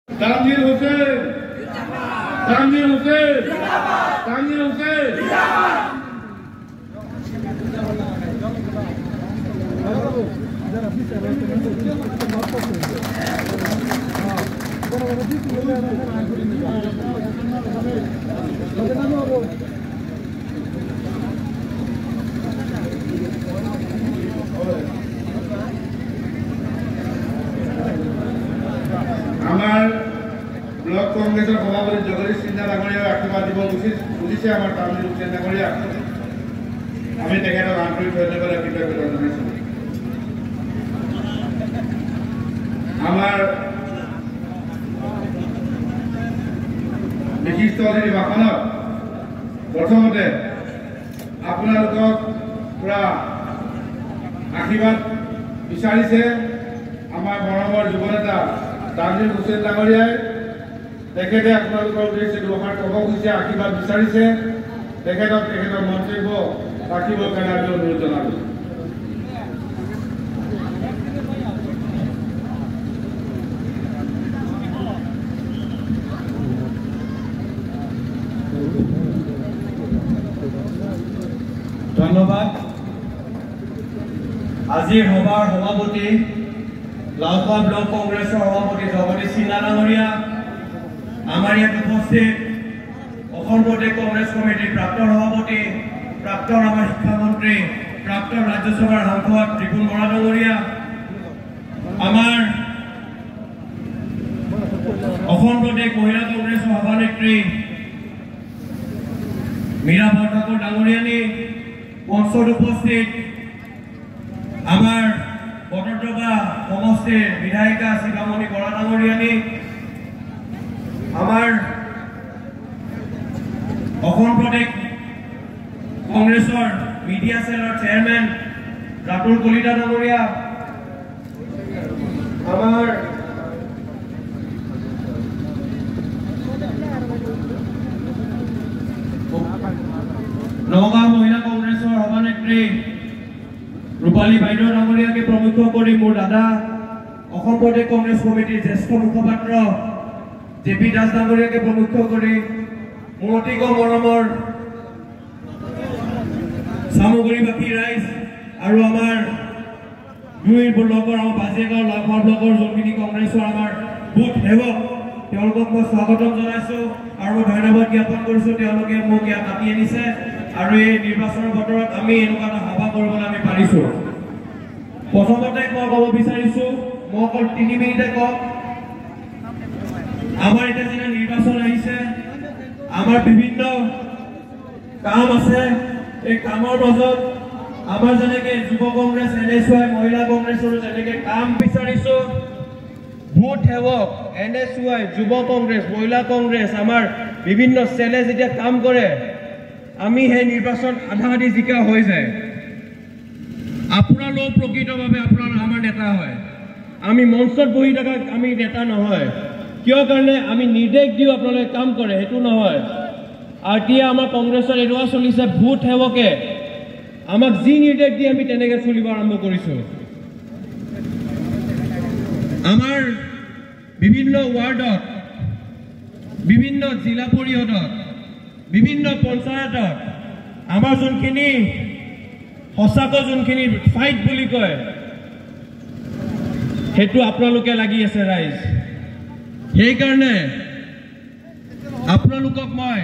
তানভীৰ হোসেন, তানভীৰ হোসেন, তানভীৰ হোসেন। আমাৰ ব্লক কংগ্ৰেসেৰ সভাপতি জগদীশ সিনহা ডাঙৰীয়াৰ আশীৰ্বাদ দিব বুজিছে আমাৰ তানভীৰ হোসেন ডাঙৰীয়া। আমি তেখেতক আন্তৰিক ধন্যবাদ কৃতজ্ঞতা জনাইছোঁ। আমাৰ বিশিষ্ট অতিথি ভাষণত প্ৰথমতে আপোনালোকক পুৰা আশীৰ্বাদ বিচাৰিছে আমাৰ মৰমৰ যুৱনেতা তানভীৰ হোসেন ডাঙৰীয়াই। তেখেতে আপোনালোকৰ উদ্দেশ্যে দুআষাৰ ক'ব খুজিছে, আশীৰ্বাদ বিচাৰিছে। তেখেতৰ মন্তব্য ৰাখিবৰ কাৰণে আমি অনুৰোধ জনালোঁ। ধন্যবাদ। আজিৰ সভাৰ সভাপতি লাউখোৱা ব্লক কংগ্ৰেছৰ সভাপতি জগদীশ সিনহা ডাঙৰীয়া, আমাৰ ইয়াত উপস্থিত অসম প্ৰদেশ কংগ্ৰেছ কমিটিৰ প্ৰাক্তন সভাপতি, প্ৰাক্তন আমাৰ শিক্ষামন্ত্ৰী, প্ৰাক্তন ৰাজ্যসভাৰ সাংসদ ত্ৰিপুণ বৰা ডাঙৰীয়া, আমাৰ অসম প্ৰদেশ মহিলা কংগ্ৰেছৰ সভানেত্ৰী মীৰা বৰঠাকুৰ ডাঙৰীয়ানী, মঞ্চত উপস্থিত আমাৰ বটদ্ৰৱা সমষ্টিৰ বিধায়িকা শিৱামণি বৰা ডাঙৰীয়ানী, আমাৰ অসম প্ৰদেশ কংগ্ৰেছৰ মিডিয়া সেলৰ চেয়াৰমেন ৰাতুল কলিতা ডাঙৰীয়া, আমাৰ নগাঁও মহিলা কংগ্ৰেছৰ সভানেত্ৰী ৰূপালী বাইদেউ ডাঙৰীয়াকে প্ৰমুখ কৰি মোৰ দাদা অসম প্ৰদেশ কংগ্ৰেছ কমিটিৰ জ্যেষ্ঠ মুখপাত্ৰ জেপি দাস ডাঙৰীয়াকে প্ৰমুখ কৰি মোৰ অতিকৈ মৰমৰ চামগুৰিবাসী ৰাইজ আৰু আমাৰ দুই ব্লকৰ আমাৰ বাজিগাঁও লাউখোৱা ব্লকৰ যোনখিনি কংগ্ৰেছৰ আমাৰ বুথ সেৱক, তেওঁলোকক মই স্বাগতম জনাইছোঁ আৰু ধন্যবাদ জ্ঞাপন কৰিছোঁ। তেওঁলোকে মোক ইয়াত মাতি আনিছে আৰু এই নিৰ্বাচনৰ বতৰত আমি এনেকুৱা এটা সভা কৰিবলৈ আমি পাৰিছোঁ। প্ৰথমতে মই ক'ব বিচাৰিছোঁ, মই অকল 3 মিনিটে কওঁ। আমাৰ এতিয়া যেতিয়া নিৰ্বাচন আহিছে, আমাৰ বিভিন্ন কাম আছে। এই কামৰ মাজত আমাৰ যেনেকে যুৱ কংগ্ৰেছ, NSY, মহিলা কংগ্ৰেছৰো যেনেকে কাম বিচাৰিছোঁ, বুথ সেৱক, NSY, যুৱ কংগ্ৰেছ, মহিলা কংগ্ৰেছ, আমাৰ বিভিন্ন চেলে যেতিয়া কাম কৰে, আমি সেই নিৰ্বাচন আধা আধি জিকা হৈ যায়। আপোনালোক প্ৰকৃতভাৱে আপোনালোক আমাৰ নেতা হয়। আমি মঞ্চত বহি থকা আমি নেতা নহয়। কিয় কাৰণে আমি নিৰ্দেশ দিওঁ আপোনালোকে কাম কৰে, সেইটো নহয়। আৰু এতিয়া আমাৰ কংগ্ৰেছৰ এনেকুৱা চলিছে, বুথ সেৱকে আমাক যি নিৰ্দেশ দিয়ে আমি তেনেকৈ চলিব আৰম্ভ কৰিছোঁ। আমাৰ বিভিন্ন ৱাৰ্ডত, বিভিন্ন জিলা পৰিষদত, বিভিন্ন পঞ্চায়তত আমাৰ যোনখিনি সঁচাকৈ যোনখিনি ফাইট বুলি কয়, সেইটো আপোনালোকে লাগি আছে ৰাইজ। সেইকাৰণে আপোনালোকক মই